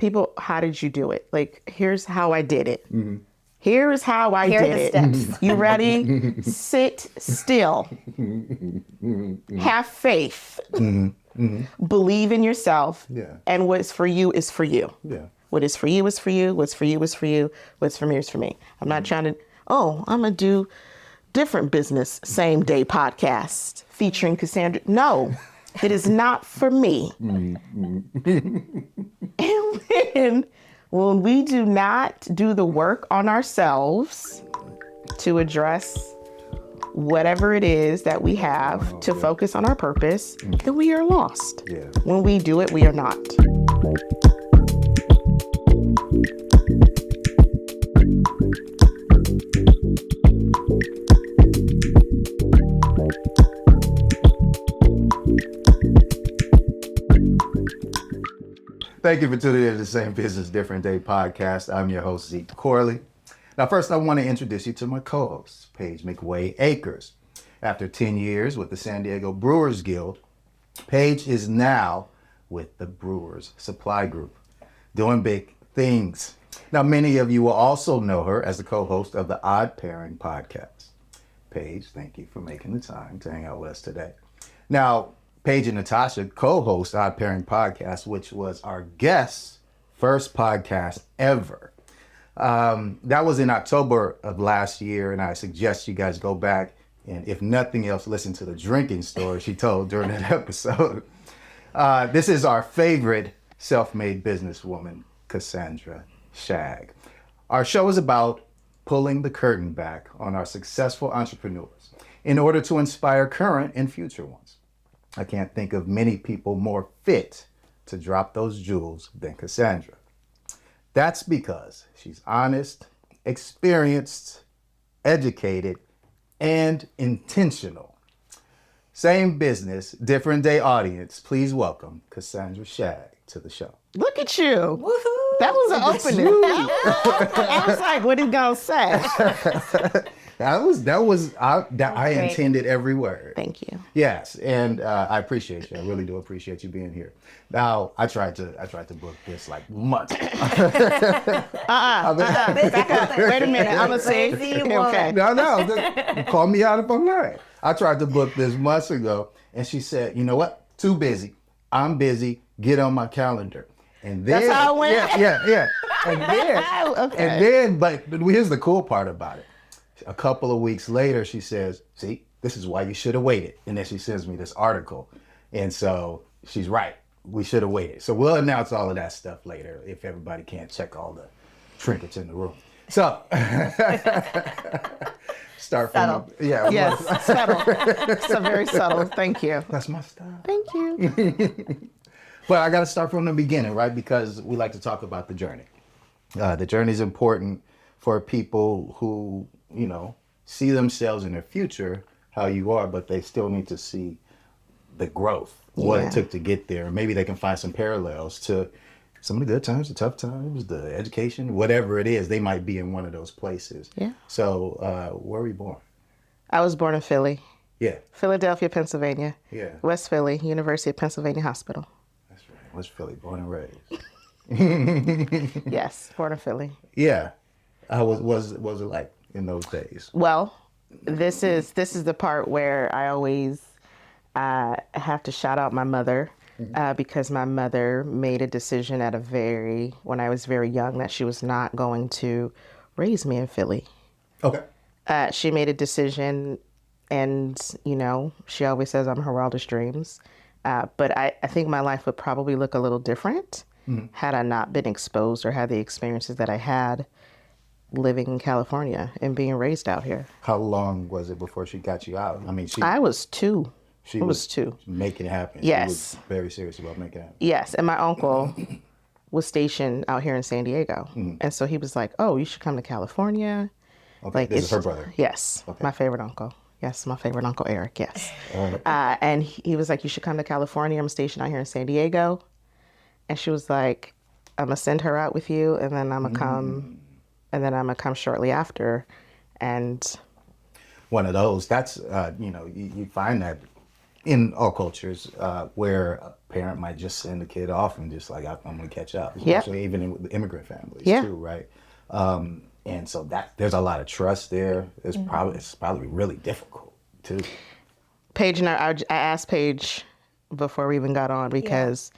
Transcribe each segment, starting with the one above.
people, how did you do it? Like, here's how I did it. Here's how I Here are did the it. steps. You ready? Sit still. Have faith. Believe in yourself. Yeah. And what's for you is for you. Yeah. What is for you is for you. What's for you is for you. What's for me is for me. I'm not trying to, I'm going to do different business same day podcast featuring Cassandra. No, it is not for me. And when we do not do the work on ourselves to address whatever it is that we have to focus on our purpose, then we are lost. Yeah. When we do it, we are not. Thank you for tuning in to the Same Business, Different Day podcast. I'm your host, Zeke Corley. Now, first, I want to introduce you to my co-host, Paige McWey-Acers. After 10 years with the San Diego Brewers Guild, Paige is now with the Brewers Supply Group, doing big things. Now, many of you will also know her as the co-host of the Odd Pairing podcast. Paige, thank you for making the time to hang out with us today. Now, Paige and Natasha co-host Odd Pairing podcast, which was our guest's first podcast ever. That was in October of last year, and I suggest you guys go back and, if nothing else, listen to the drinking story she told during that episode. This is our favorite self-made businesswoman, Cassandra Shaeg. Our show is about pulling the curtain back on our successful entrepreneurs in order to inspire current and future ones. I can't think of many people more fit to drop those jewels than Cassandra. That's because she's honest, experienced, educated, and intentional. Same business, different day audience. Please welcome Cassandra Shaeg to the show. Look at you. Woohoo! That was an opening. I was like, what he gonna say? I intended every word. Thank you. Yes, and I appreciate you. I really do appreciate you being here. Now, I tried to book this like months. Back up. Wait a minute. I'm gonna say, okay. No, call me out if I'm lying. I tried to book this months ago, and she said, "You know what? Too busy. I'm busy. Get on my calendar." And then, That's how it went? Yeah. Okay. And then, but here's the cool part about it. A couple of weeks later, she says, "See, this is why you should have waited." And then she sends me this article. And so she's right. We should have waited. So we'll announce all of that stuff later if everybody can't check all the trinkets in the room. So start Subtle. from Yes, subtle. So very subtle. Thank you. That's my style. Thank you. But I got to start from the beginning, right? Because we like to talk about the journey. The journey is important for people who, see themselves in their future, how you are, but they still need to see the growth, what it took to get there. Maybe they can find some parallels to some of the good times, the tough times, the education, whatever it is. They might be in one of those places. Yeah. So where were you born? I was born in Philly, Yeah. Philadelphia, Pennsylvania. Yeah. West Philly, University of Pennsylvania Hospital. That's right. West Philly, born and raised. Yes, born in Philly. Yeah. Was it like in those days? Well, this is the part where I always have to shout out my mother because my mother made a decision when I was very young, that she was not going to raise me in Philly. Okay. She made a decision, and she always says I'm her wildest dreams. But I think my life would probably look a little different had I not been exposed or had the experiences that I had living in California and being raised out here. How long was it before she got you out? I mean, I was 2. She I was 2. Making it happen. Yes. She was very serious about making it happen. Yes, and my uncle was stationed out here in San Diego. And so he was like, "Oh, you should come to California." Okay, this is her brother. Yes, Okay. my favorite uncle. Yes, my favorite uncle, Eric, yes. All right. And he was like, "You should come to California. I'm stationed out here in San Diego." And she was like, "I'm going to send her out with you, and then I'm going to come, and then I'm going to come shortly after." And one of those, that's, you find that in all cultures where parent might just send the kid off and just like, I'm going to catch up, Yep. especially even in the immigrant families Yeah. too, right? And so that there's a lot of trust there. It's probably really difficult too. Paige and I asked Paige before we even got on because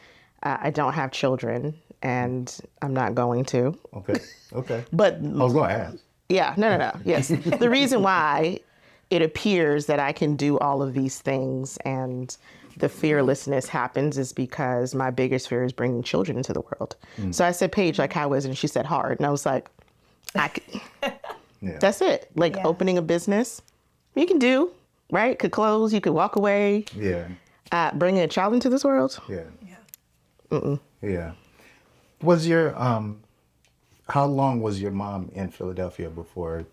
I don't have children and I'm not going to. Okay. But I was going to ask. yeah, no. Yes. The reason why it appears that I can do all of these things and the fearlessness happens is because my biggest fear is bringing children into the world. So I said, Paige, like, how is it? And she said, hard. And I was like, that's it. Like opening a business, you can do, right? Could close, you could walk away. Yeah. Bringing a child into this world? Yeah. Was your how long was your mom in Philadelphia before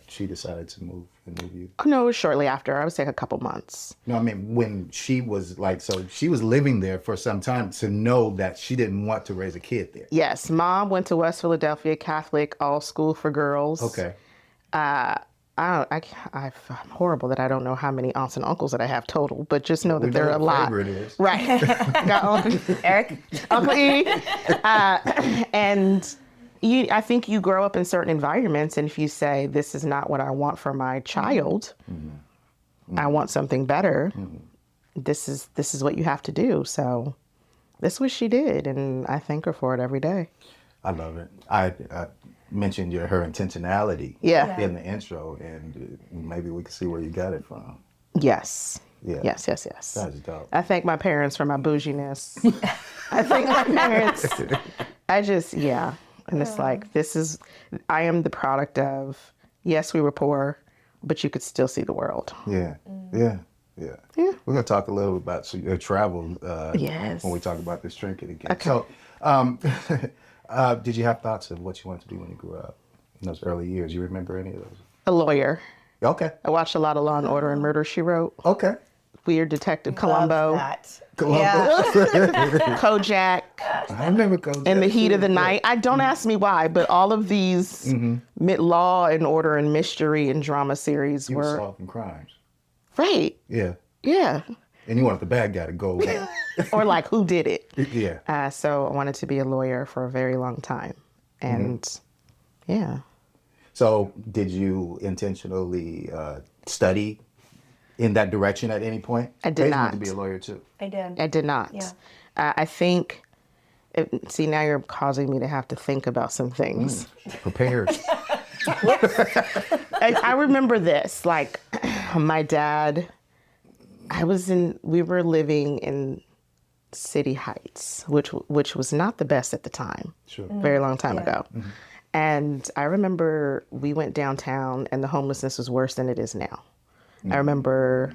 she decided to move you? Oh, no, it was shortly after. I would say a couple months. No, I mean when she was like, so she was living there for some time to know that she didn't want to raise a kid there. Yes, mom went to West Philadelphia Catholic, all school for girls. Okay. I'm horrible that I don't know how many aunts and uncles that I have total, but just know that there are a lot. Favorite is. Right. Got Uncle Eric, Uncle E. And I think you grow up in certain environments, and if you say, this is not what I want for my child, I want something better, this is what you have to do. So this is what she did, and I thank her for it every day. I love it. I mentioned her intentionality in the intro, and maybe we can see where you got it from. Yes. Yeah. Yes. That's dope. I thank my parents for my bouginess. I thank my parents. And it's like, I am the product of, yes, we were poor, but you could still see the world. Yeah. We're going to talk a little bit about your travel when we talk about this trinket again. Okay. So, did you have thoughts of what you wanted to do when you grew up in those early years? You remember any of those? A lawyer. Okay. I watched a lot of Law and Order and Murder, She Wrote. Okay. Weird Detective Columbo. love that. Kojak. I remember Kojak. In the Heat of the Night. I don't ask me why, but all of these Law and Order and mystery and drama series You were were solving crimes. right. Yeah. Yeah. And you wanted the bad guy to go away. Or like, who did it? Yeah. So I wanted to be a lawyer for a very long time. And yeah. So did you intentionally study in that direction at any point? I did Paige not. wanted to be a lawyer too. I did. I did not. Yeah. I think, see, now you're causing me to have to think about some things. Prepared. I remember this, like my dad, we were living in City Heights, which was not the best at the time. Sure. Very long time ago. And I remember we went downtown and the homelessness was worse than it is now. I remember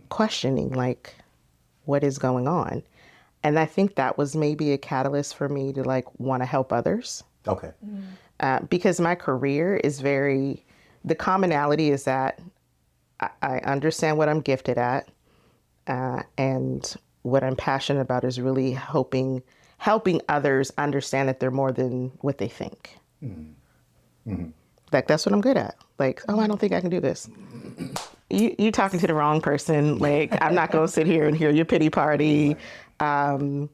questioning, like, what is going on? And I think that was maybe a catalyst for me to like want to help others. Okay. Because my career is the commonality is that I understand what I'm gifted at. And what I'm passionate about is really helping others understand that they're more than what they think. Like, that's what I'm good at. Like, oh, I don't think I can do this. You talking to the wrong person. Like, I'm not going to sit here and hear your pity party. And,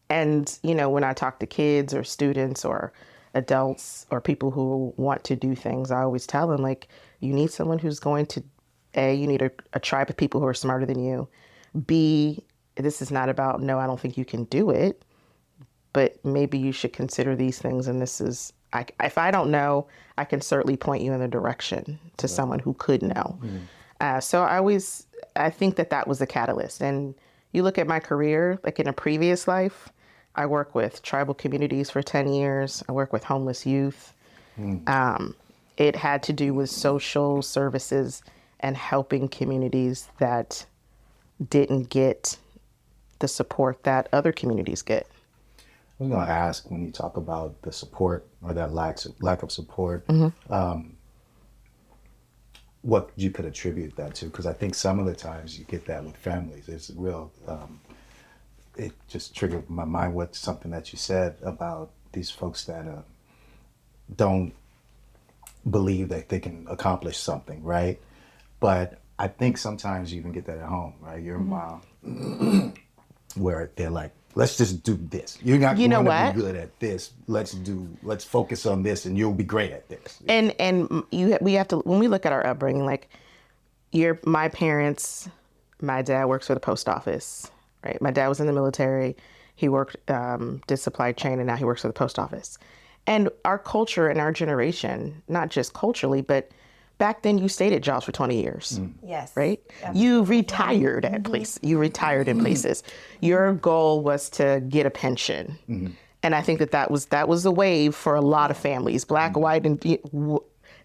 when I talk to kids or students or adults or people who want to do things, I always tell them, like, you need someone who's going to, A, you need a tribe of people who are smarter than you. B, this is not about, no, I don't think you can do it, but maybe you should consider these things. And this is, if I don't know, I can certainly point you in the direction to someone who could know. So I think that was the catalyst. And you look at my career, like in a previous life, I work with tribal communities for 10 years. I work with homeless youth. It had to do with social services and helping communities that didn't get the support that other communities get. I was going to ask, when you talk about the support or that lack of support, what you could attribute that to? Because I think some of the times you get that with families. It's real, it just triggered my mind with something that you said about these folks that don't believe that they can accomplish something, right? But I think sometimes you even get that at home, right? Your mom, where they're like, let's just do this. You're not You know going to what? be good at this. Let's focus on this and you'll be great at this. We have to, when we look at our upbringing, like my parents, my dad works for the post office, right? My dad was in the military. He worked, did supply chain, and now he works for the post office. And our culture and our generation, not just culturally, but back then you stayed at jobs for 20 years. Yes. Right? You retired at places. You retired in places. Your goal was to get a pension. And I think that was a wave for a lot of families, black, white, and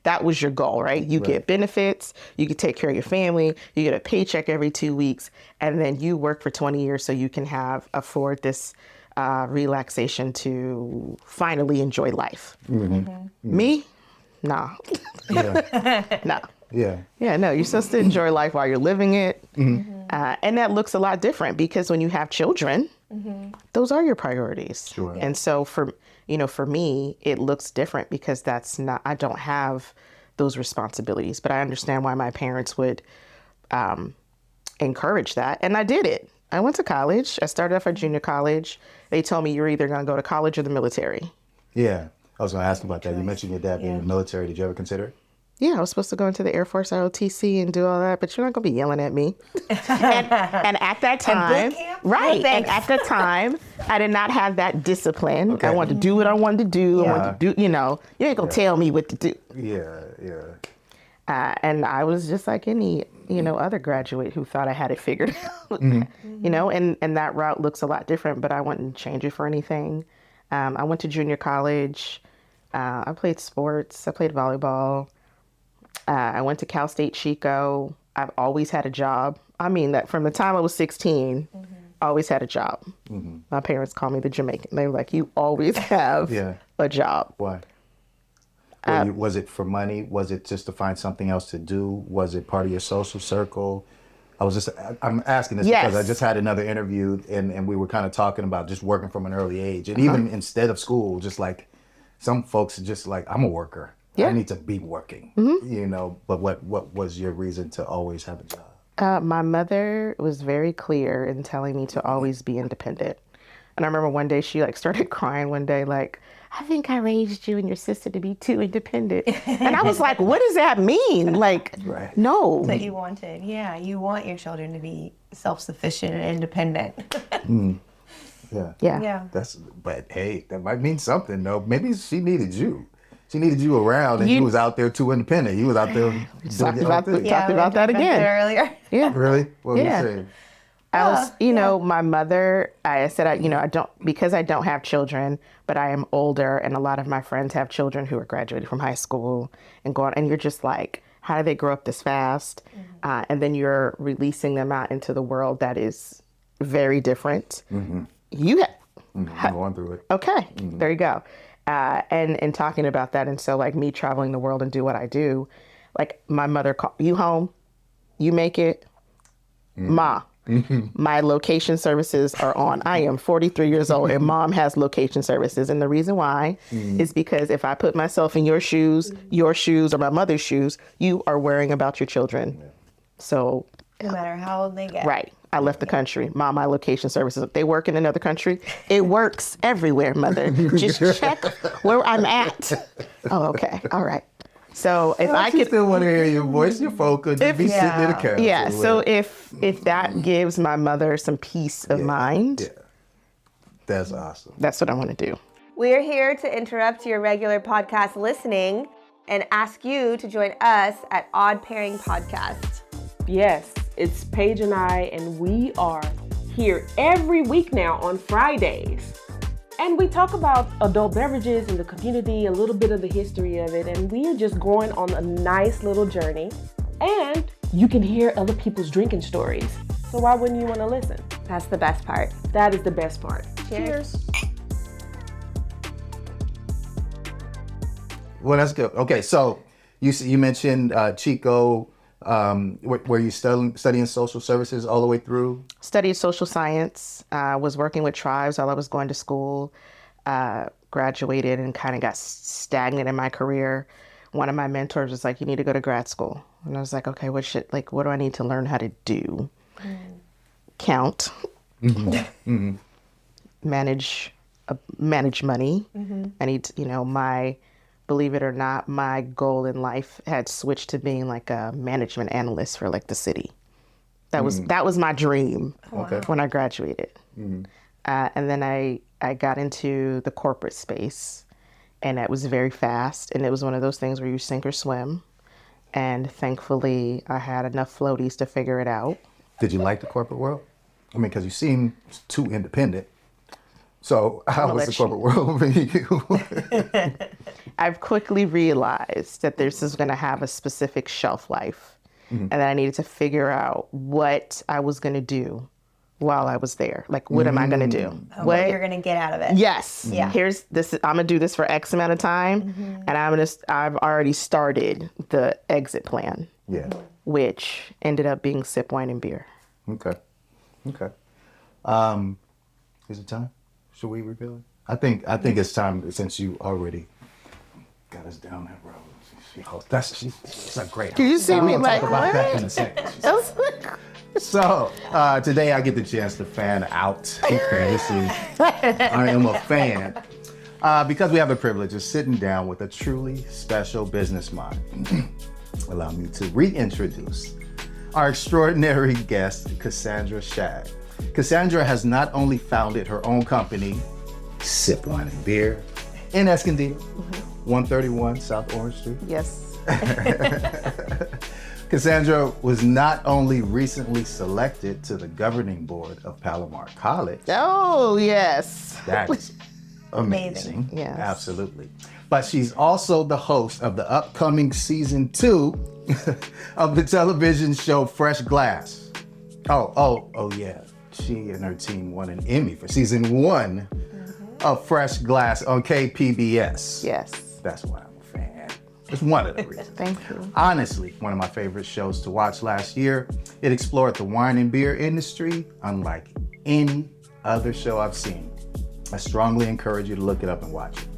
that was your goal, right? You get benefits, you can take care of your family, you get a paycheck every 2 weeks, and then you work for 20 years so you can afford this relaxation to finally enjoy life. Me? Nah. No. Yeah, no, you're supposed to enjoy life while you're living it. And that looks a lot different because when you have children, those are your priorities. Sure. And so for me, it looks different because I don't have those responsibilities, but I understand why my parents would encourage that. And I did it. I went to college. I started off at junior college. They told me you're either going to go to college or the military. Yeah. I was going to ask about that. You mentioned your dad being in the military. Did you ever consider it? Yeah, I was supposed to go into the Air Force ROTC and do all that, but you're not going to be yelling at me. and at that time, right, and at the time, I did not have that discipline. Okay. I wanted to do what I wanted to do. I wanted to do, you ain't going to tell me what to do. Yeah. And I was just like any, other graduate who thought I had it figured out, and that route looks a lot different, but I wouldn't change it for anything. I went to junior college. I played sports. I played volleyball. I went to Cal State Chico. I've always had a job. I mean, that from the time I was 16, always had a job. My parents call me the Jamaican. They were like, you always have a job. Why? Was it for money? Was it just to find something else to do? Was it part of your social circle? I'm asking this because I just had another interview and we were kind of talking about just working from an early age. And even instead of school, just like some folks are just like, I'm a worker. Yeah. I need to be working, but what was your reason to always have a job? My mother was very clear in telling me to always be independent. And I remember one day she started crying one day, like, I think I raised you and your sister to be too independent. And I was like, what does that mean? Like, no. That you wanted. Yeah, you want your children to be self-sufficient and independent. Yeah. But hey, that might mean something though. Maybe she needed you. She needed you around, and you was out there too independent. You was out there talked about that again earlier. Yeah. Really? What were you saying? I was, my mother. I said, I don't, because I don't have children, but I am older, and a lot of my friends have children who are graduated from high school and going, and you're just like, how do they grow up this fast? And then you're releasing them out into the world that is very different. You I'm going through it. Okay, there you go. And talking about that. And so me traveling the world and do what I do, my mother called, you home, you make it, Ma, my location services are on. I am 43 years old and Mom has location services. And the reason why is because if I put myself in your shoes, or my mother's shoes, you are worrying about your children. Yeah. So no matter how old they get. Right. I left the country. Mom, my location services, if they work in another country, it works everywhere, Mother. Just check where I'm at. Oh, okay. All right. So if I could still want to hear your voice, your phone could be sitting in the couch. Yeah. So if that gives my mother some peace of mind. Yeah. That's awesome. That's what I want to do. We're here to interrupt your regular podcast listening and ask you to join us at Odd Pairing Podcast. Yes, it's Paige and I, and we are here every week now on Fridays. And we talk about adult beverages in the community, a little bit of the history of it, and we are just going on a nice little journey. And you can hear other people's drinking stories. So why wouldn't you want to listen? That's the best part. That is the best part. Cheers. Well, that's good. Okay, so you mentioned Chico. Were you studying social services all the way through? Studied social science, was working with tribes while I was going to school, graduated and kind of got stagnant in my career. One of my mentors was like, you need to go to grad school. And I was like, okay, what do I need to learn how to do? Count. manage money. I need to, believe it or not, my goal in life had switched to being like a management analyst for like the city. That was my dream when I graduated. And then I got into the corporate space, and it was very fast. And it was one of those things where you sink or swim. And thankfully, I had enough floaties to figure it out. Did you like the corporate world? I mean, because you seem too independent. So how was the corporate world for you? I've quickly realized that this is going to have a specific shelf life, and that I needed to figure out what I was going to do while I was there. Like, what am I going to do? What you're going to get out of it. Yes. Yeah. Here's this. I'm going to do this for X amount of time, and I've already started the exit plan. Yeah. Which ended up being sip, wine, and beer. Okay. Is it time? Should we reveal it? I think it's time, since you already got us down that road. She's a great. Can you see me like talk about that in what? a second. So today I get the chance to fan out. I am a fan because we have the privilege of sitting down with a truly special business mind. Allow me to reintroduce our extraordinary guest, Cassandra Shaeg. Cassandra has not only founded her own company, Sip Wine and Beer, in Escondido, 131 South Orange Street. Yes. Cassandra was not only recently selected to the governing board of Palomar College. Oh, yes. That's amazing. Yes. Absolutely. But she's also the host of the upcoming season 2 of the television show Fresh Glass. Oh yeah. She and her team won an Emmy for season 1 of Fresh Glass on KPBS. Yes. That's why I'm a fan. It's one of the reasons. Thank you. Honestly, one of my favorite shows to watch last year. It explored the wine and beer industry unlike any other show I've seen. I strongly encourage you to look it up and watch it.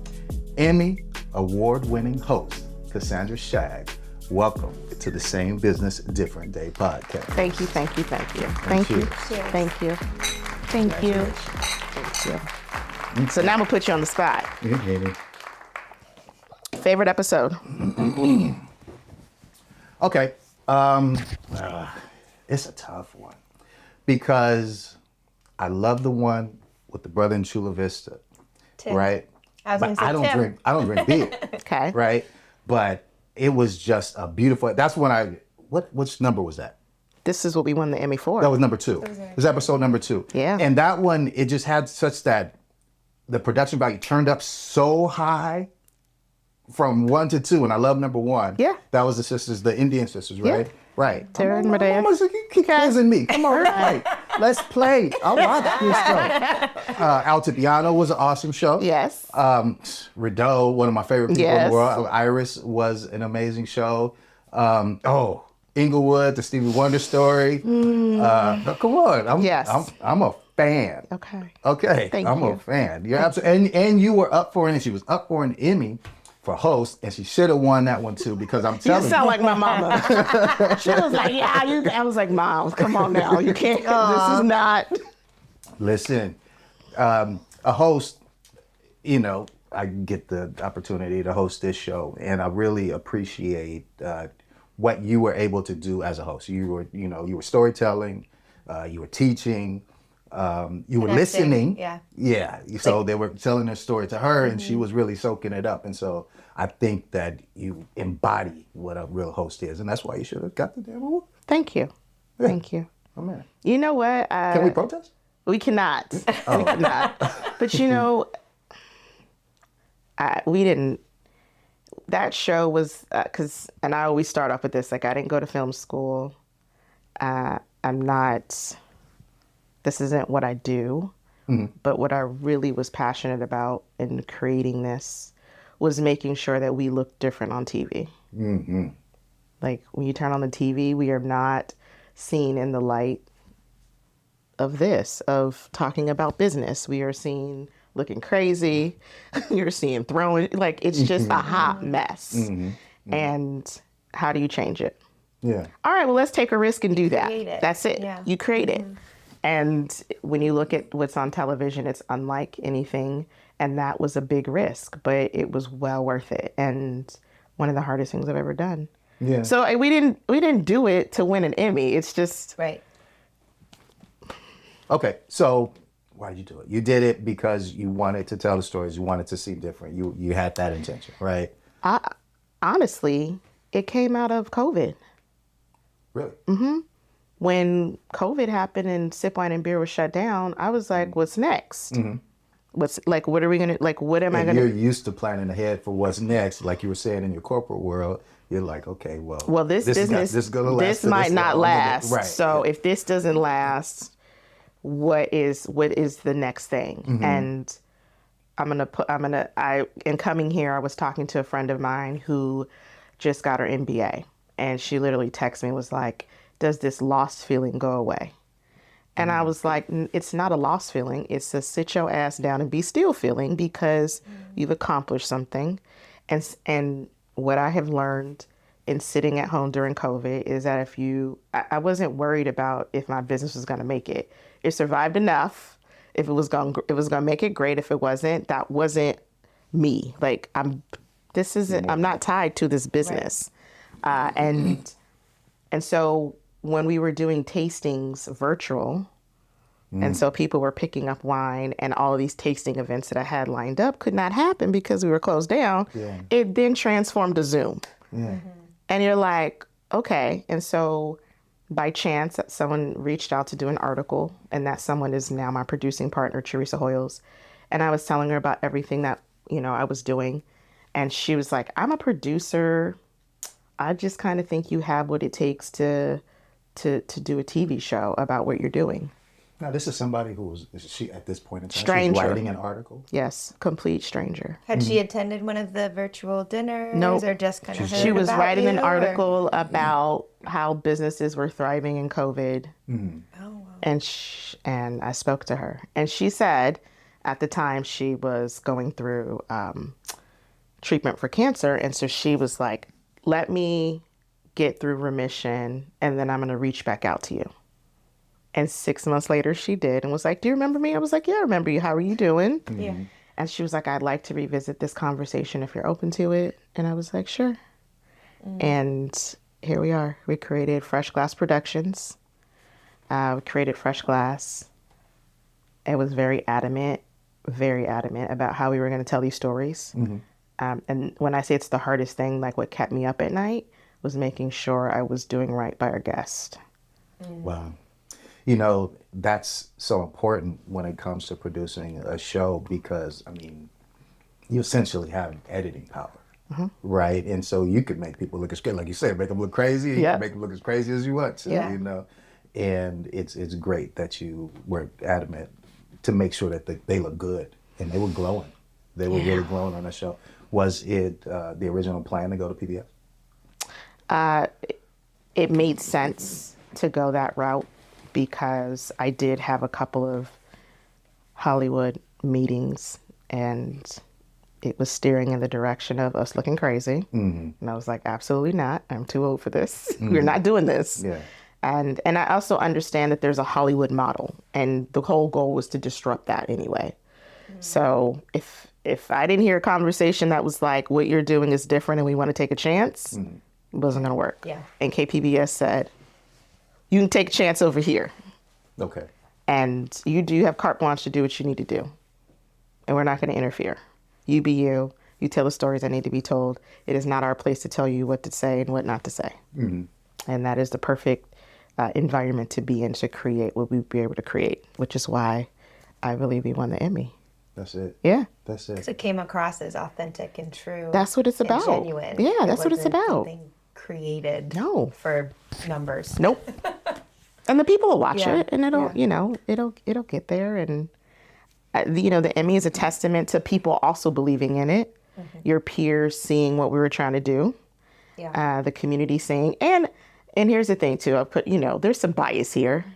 Emmy Award-winning host, Cassandra Shaeg. Welcome to the Same Business, Different Day podcast. Thank you. Thank you. Thank you. So now I'm going to put you on the spot. Favorite episode? Okay. It's a tough one because I love the one with the brother in Chula Vista, Tim. right? I was going to say I don't drink beer, Okay. right? But it was just a beautiful. That's when which number was that? This is what we won the Emmy for. That was number 2. It was episode number 2. Yeah. And that one, it just had such that the production value turned up so high from 1 to 2, and I love number 1. Yeah. That was the sisters, the Indian sisters, right? Yeah. Right. Tara and Medea. Keep quizzing me. Come on, right. Let's play. All right. Good stuff. Altipiano was an awesome show. Yes. Rideau, one of my favorite people in Yes. the world. Iris was an amazing show. Inglewood, the Stevie Wonder story. Come on. Yes. I'm a fan. Okay. Thank I'm you. a fan. You're absolutely, and you were up for it, and she was up for an Emmy for host, and she should have won that one too, because I'm You telling sound like my mama. She was like, yeah, I was like, Mom, come on now. You can't, this is not. Listen, a host, I get the opportunity to host this show, and I really appreciate what you were able to do as a host. You were storytelling, you were teaching, you were listening. Yeah. So they were telling their story to her, and she was really soaking it up. And so I think that you embody what a real host is, and that's why you should have got the damn award. Thank you. Yeah. Thank you. Oh man. You know what? Can we protest? We cannot. We cannot. But we didn't. That show was and I always start off with this. Like, I didn't go to film school. I'm not. This isn't what I do. But what I really was passionate about in creating this was making sure that we look different on TV. Like, when you turn on the TV, we are not seen in the light of talking about business. We are seen looking crazy. You're seeing throwing, like, it's just a hot mess. And how do you change it? Yeah. All right, well, let's take a risk and do that. Create it. That's it. Yeah. You create it. And when you look at what's on television, it's unlike anything. And that was a big risk, but it was well worth it. And one of the hardest things I've ever done. Yeah. So we didn't do it to win an Emmy. It's just Right. Okay, so why did you do it? You did it because you wanted to tell the stories. You wanted to see different. You had that intention, right? honestly, it came out of COVID. Really? When COVID happened and Sip Wine and Beer was shut down, I was like, what's next? What's like, what are we going to, like, what am I going to? You're used to planning ahead for what's next. Like you were saying in your corporate world, you're like, okay, well, This business, this might not last. Right. So if this doesn't last, what is the next thing? And in coming here, I was talking to a friend of mine who just got her MBA, and she literally texted me and was like, does this lost feeling go away? And I was like, it's not a lost feeling. It's a sit your ass down and be still feeling, because you've accomplished something. And what I have learned in sitting at home during COVID is that I wasn't worried about if my business was going to make it. It survived enough. If it was going to make it, great. If it wasn't, that wasn't me. Like I'm not tied to this business. Right. And so when we were doing tastings virtual, and so people were picking up wine, and all of these tasting events that I had lined up could not happen because we were closed down. Yeah. It then transformed to Zoom. Yeah. And you're like, okay. And so by chance, someone reached out to do an article, and that someone is now my producing partner, Teresa Hoyles. And I was telling her about everything that, I was doing. And she was like, I'm a producer. I just kind of think you have what it takes to do a TV show about what you're doing. Now, this is somebody who was, she at this point in time, stranger. She was writing an article? Yes, complete stranger. Had she attended one of the virtual dinners? Nope. Or just kind of heard She was about writing an you, article about how businesses were thriving in COVID. Oh, wow. And I spoke to her. And she said at the time she was going through treatment for cancer. And so she was like, let me get through remission, and then I'm going to reach back out to you. And 6 months later, she did, and was like, do you remember me? I was like, yeah, I remember you. How are you doing? Yeah. And she was like, I'd like to revisit this conversation if you're open to it. And I was like, sure. And here we are. We created Fresh Glass Productions. We created Fresh Glass. It was very adamant about how we were going to tell these stories. And when I say it's the hardest thing, like what kept me up at night was making sure I was doing right by our guest. Wow. That's so important when it comes to producing a show, because, you essentially have editing power, right? And so you could make people look as good, like you said, make them look crazy. You can make them look as crazy as you want to, And it's great that you were adamant to make sure that they look good, and they were glowing. They were really glowing on the show. Was it the original plan to go to PBS? It made sense to go that route because I did have a couple of Hollywood meetings, and it was steering in the direction of us looking crazy. And I was like, absolutely not. I'm too old for this. We're not doing this. Yeah. And I also understand that there's a Hollywood model, and the whole goal was to disrupt that anyway. So if I didn't hear a conversation that was like, what you're doing is different and we want to take a chance, it wasn't going to work. Yeah. And KPBS said, you can take a chance over here. Okay. And you have carte blanche to do what you need to do. And we're not going to interfere. You be you. You tell the stories that need to be told. It is not our place to tell you what to say and what not to say. And that is the perfect environment to be in to create what we'd be able to create, which is why I believe we won the Emmy. That's it. Yeah. That's it. Because it came across as authentic and true. That's what it's about. Genuine. Yeah, that's what it's about. Something created for numbers. Nope. And the people will watch it, and it'll get there. And the Emmy is a testament to people also believing in it. Your peers seeing what we were trying to do. Yeah. The community seeing, and here's the thing too. I put there's some bias here.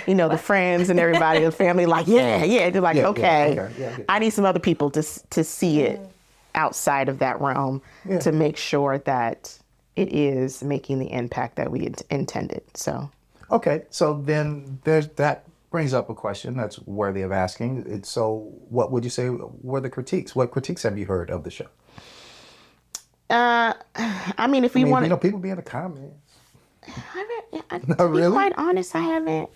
The friends and everybody, the family, like, they're like, okay, I need some other people to see it outside of that realm to make sure that it is making the impact that we intended. So. Okay, so then there's that brings up a question that's worthy of asking. So what would you say were the critiques? What critiques have you heard of the show? I mean, if we want to, people be in the comments. To be quite honest, I haven't.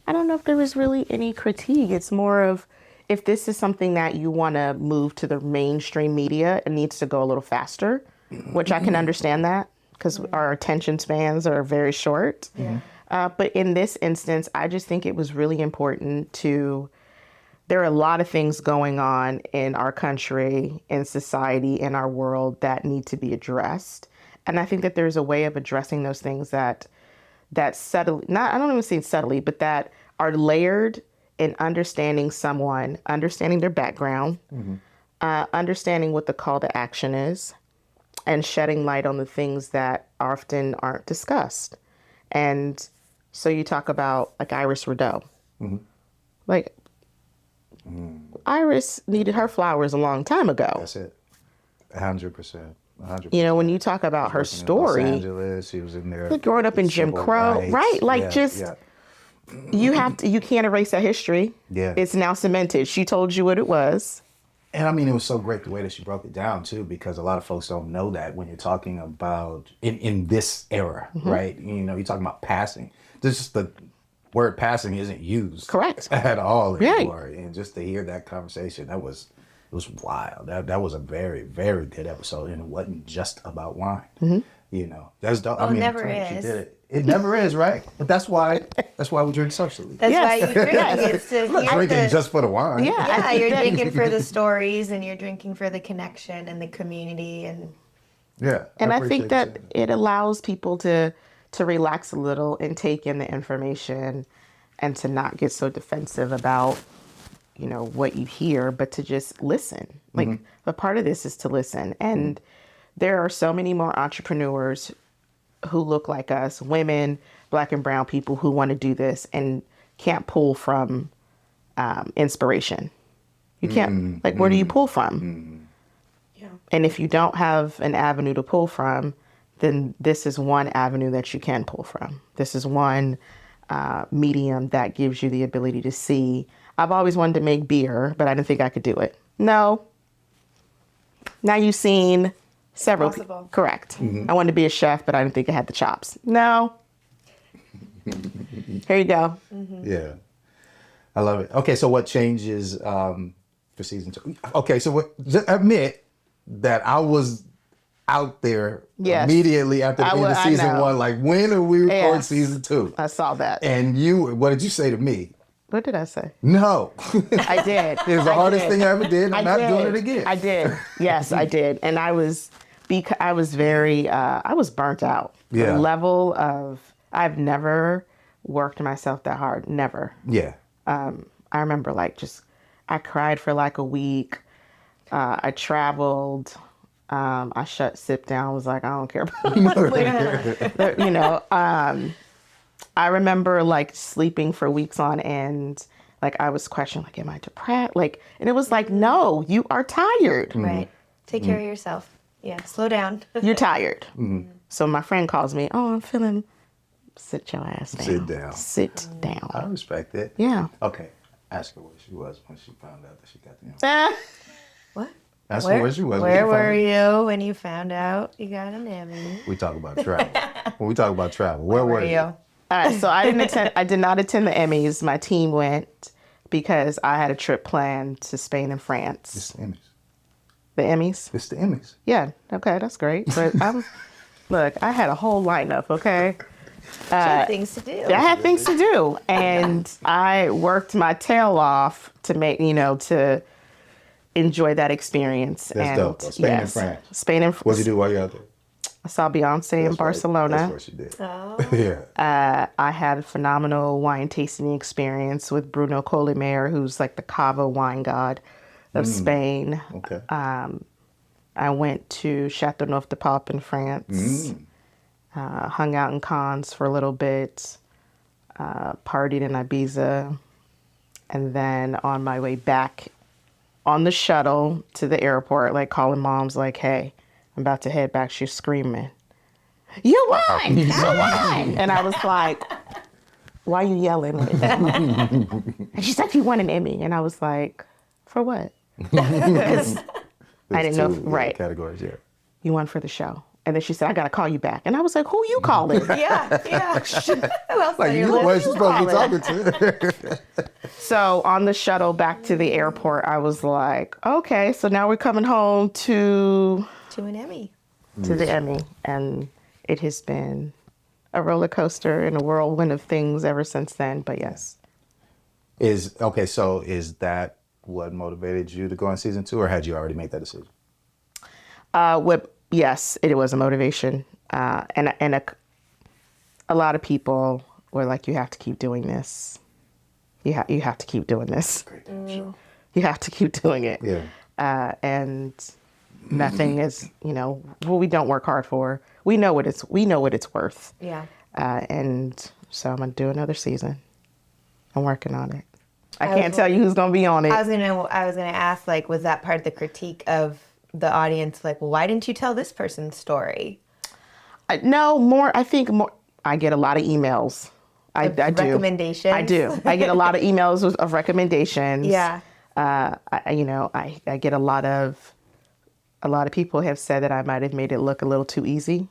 I don't know if there was really any critique. It's more of if this is something that you want to move to the mainstream media, it needs to go a little faster, which I can understand that because our attention spans are very short. Yeah. But in this instance, I just think it was really important there are a lot of things going on in our country, in society, in our world that need to be addressed. And I think that there's a way of addressing those things that subtly, I don't even say subtly, but that are layered in understanding someone, understanding their background, understanding what the call to action is, and shedding light on the things that often aren't discussed. And so you talk about like Iris Rideau. Like Iris needed her flowers a long time ago. That's it. 100%. 100%. You know, when you talk about her story, Los Angeles, she was in there. Like growing up in Jim Crow, right? Like you can't erase that history. Yeah. It's now cemented. She told you what it was. And I mean, it was so great the way that she broke it down too, because a lot of folks don't know that when you're talking about in this era, right? You know, you're talking about passing. Just the word passing isn't used correct at all anymore. Right. And just to hear that conversation, it was wild. That was a very, very good episode, and it wasn't just about wine. You know, that's dope. Well, I mean, it never is. She did it. It never is, right? But that's why we drink socially. That's why you drink. It's to I'm not drinking just for the wine. Yeah, you're drinking for the stories, and you're drinking for the connection and the community, and And I think that it allows people to relax a little and take in the information, and to not get so defensive about, you know, what you hear, but to just listen. Like a part of this is to listen. And there are so many more entrepreneurs who look like us, women, Black and brown people who want to do this and can't pull from inspiration. You can't, like, where do you pull from? Yeah. And if you don't have an avenue to pull from, then this is one avenue that you can pull from. This is one medium that gives you the ability to see. I've always wanted to make beer, but I didn't think I could do it. No. Now you've seen several people. Correct. I wanted to be a chef, but I didn't think I had the chops. No. Here you go. Yeah. I love it. Okay, so what changes for season 2? Okay, so just admit that I was out there immediately after the end of season 1. Like, when are we recording season 2? I saw that. And what did you say to me? What did I say? No. I did. It was the hardest thing I ever did. I'm not doing it again. I did. Yes, I did. And I was very, I was burnt out. Yeah. The level of, I've never worked myself that hard. Never. Yeah. I remember I cried for like a week. I traveled. I sit down, was like, I don't care about you know, I remember like sleeping for weeks on end. Like I was questioning, like, am I depressed? Like, and it was like, no, you are tired. Right. Take care of yourself. Yeah. Slow down. You're tired. So my friend calls me, oh, I'm feeling, sit your ass down. Sit down. Sit down. I respect it. Yeah. Okay. Ask her where she was when she found out that she got the Emmy. What? Ask her where she was. Where were you when you found out you got an Emmy? We talk about travel. When we talk about travel, where were you? All right, so I did not attend the Emmys. My team went because I had a trip planned to Spain and France. It's the Emmys. The Emmys? It's the Emmys. Yeah, okay, that's great. But look, I had a whole lineup, okay? You had things to do. I had things to do. And I worked my tail off to to enjoy that experience. That's dope. Spain and France. Spain and France. What did you do while you were out there? I saw Beyonce in Barcelona. That's what she did. Oh. Yeah. I had a phenomenal wine tasting experience with Bruno Collimer, who's like the Cava wine god of Spain. Okay. I went to Châteauneuf de Pape in France. Hung out in Cannes for a little bit. Partied in Ibiza. And then on my way back on the shuttle to the airport, like calling moms like, hey, I'm about to head back. She's screaming, you won! You won! And I was like, why are you yelling like that? And she's like, you won an Emmy. And I was like, for what? Because I didn't know, right. Categories, yeah. You won for the show. And then she said, I got to call you back. And I was like, who you calling? Yeah. Who else Like, on you your know list? what you're supposed to be talking to. So on the shuttle back to the airport, I was like, okay, so now we're coming home to an Emmy. To the Emmy. And it has been a roller coaster and a whirlwind of things ever since then. But yes. So is that what motivated you to go on season 2, or had you already made that decision? Yes, it was a motivation. And a lot of people were like, you have to keep doing this. You have to keep doing this. Great damn show. You have to keep doing it. Yeah. And nothing is, what we don't work hard for. We know what it's worth. Yeah. And so I'm gonna do another season. I'm working on it. I can't tell you who's gonna be on it. I was gonna ask, like, was that part of the critique of the audience? Like, well, why didn't you tell this person's story? No, I think more. I get a lot of emails. I do. Recommendations? I do. I get a lot of emails of recommendations. Yeah. I get a lot of people have said that I might have made it look a little too easy.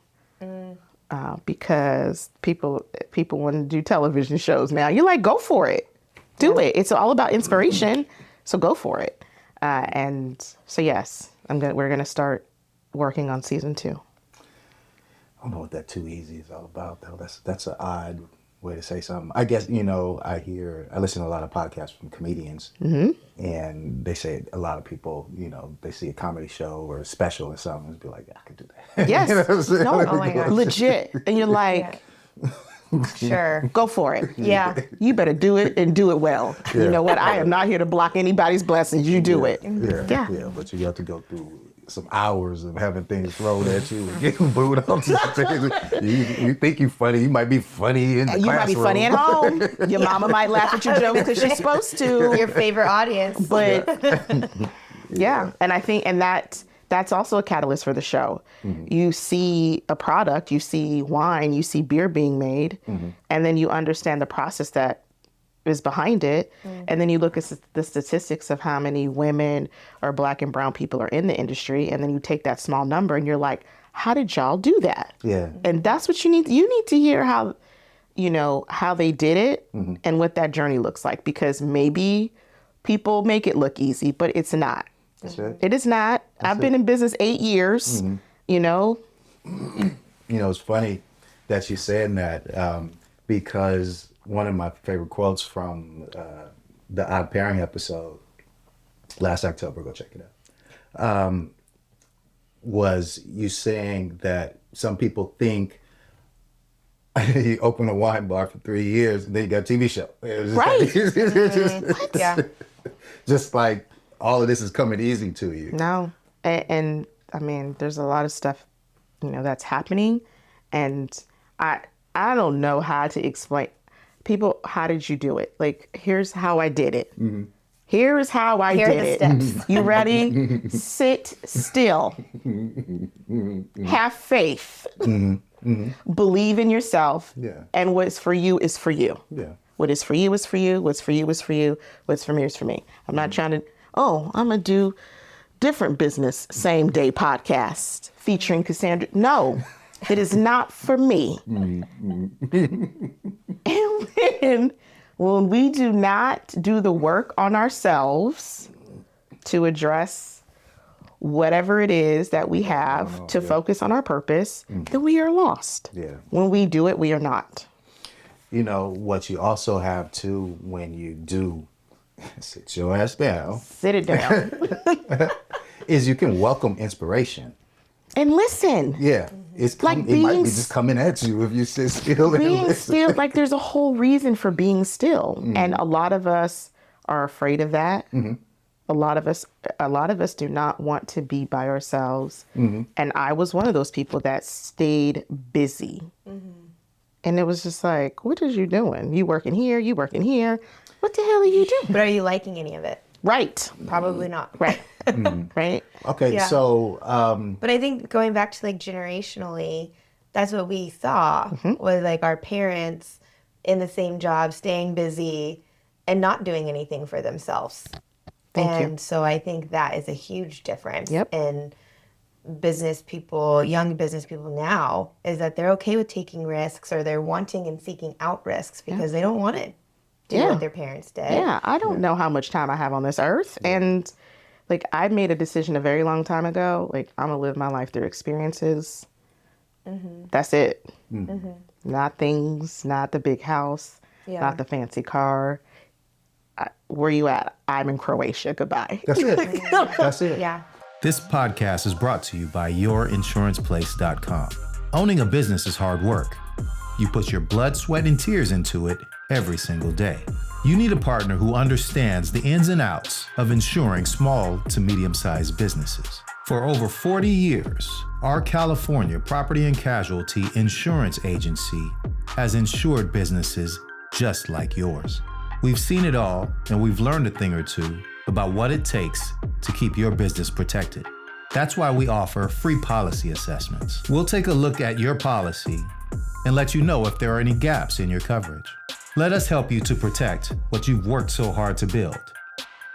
Because people want to do television shows now. You're like, go for it. Do it. It's all about inspiration. So go for it. And so, yes, we're going to start working on season 2. I don't know what that too easy is all about, though. That's an odd way to say something. I guess, I listen to a lot of podcasts from comedians, and they say a lot of people, they see a comedy show or a special or something and be like, I could do that. Yes. No, oh my gosh. legit. And you're like, Sure. go for it. Yeah. You better do it and do it well. Yeah. You know what? I am not here to block anybody's blessings. You do it. Yeah. But you have to go through some hours of having things thrown at you and getting booed off to things. You think you're funny. You might be funny in the classroom. You might be funny at home. Your mama might laugh at your jokes because she's supposed to. Your favorite audience. But yeah. And I think, that's also a catalyst for the show. You see a product, you see wine, you see beer being made, and then you understand the process that is behind it. And then you look at the statistics of how many women or Black and brown people are in the industry. And then you take that small number and you're like, how did y'all do that? Yeah. And that's what you need. You need to hear how they did it and what that journey looks like, because maybe people make it look easy, but it's not. That's it. It is not. I've been in business 8 years, It's funny that you said that because one of my favorite quotes from the Odd Pairing episode last October, go check it out, was you saying that some people think you open a wine bar for 3 years and then you got a TV show. Right. Yeah. Just like all of this is coming easy to you. No. And I mean, there's a lot of stuff, that's happening. And I don't know how to explain. People, how did you do it? Like, here's how I did it. Here is how I Here are did the it. steps. You ready? Sit still. Have faith. Believe in yourself. Yeah. And what's for you is for you. Yeah. What is for you is for you. What's for you is for you. What's for me is for me. I'm not trying to, I'm going to do different business same day podcast featuring Cassandra. No, it is not for me. And when we do not do the work on ourselves to address whatever it is that we have to focus on our purpose, then we are lost. Yeah. When we do it, we are not. What you also have too when you do sit your ass down, Sit it down is you can welcome inspiration. and listen. Yeah. It might be just coming at you if you sit still and Being listen. still, like, there's a whole reason for being still. And a lot of us are afraid of that. A lot of us do not want to be by ourselves. And I was one of those people that stayed busy. And it was just like, what is you doing? You working here, you working here. What the hell are you doing? But are you liking any of it? Right. Probably not. Right. Right. Okay, Yeah. so But I think going back to, like, generationally, that's what we saw was, like, our parents in the same job, staying busy, and not doing anything for themselves. Thank you. So I think that is a huge difference Yep. in business people, young business people now, is that they're okay with taking risks, or they're wanting and seeking out risks because they don't want to do what their parents did. Yeah, I don't know how much time I have on this earth. And like, I made a decision a very long time ago. Like, I'm going to live my life through experiences. That's it. Not things, not the big house, not the fancy car. Where you at? I'm in Croatia. Goodbye. That's it. That's it. Yeah. This podcast is brought to you by YourInsurancePlace.com. Owning a business is hard work. You put your blood, sweat, and tears into it every single day. You need a partner who understands the ins and outs of insuring small to medium-sized businesses. For over 40 years, our California property and casualty insurance agency has insured businesses just like yours. We've seen it all, and we've learned a thing or two about what it takes to keep your business protected. That's why we offer free policy assessments. We'll take a look at your policy and let you know if there are any gaps in your coverage. Let us help you to protect what you've worked so hard to build.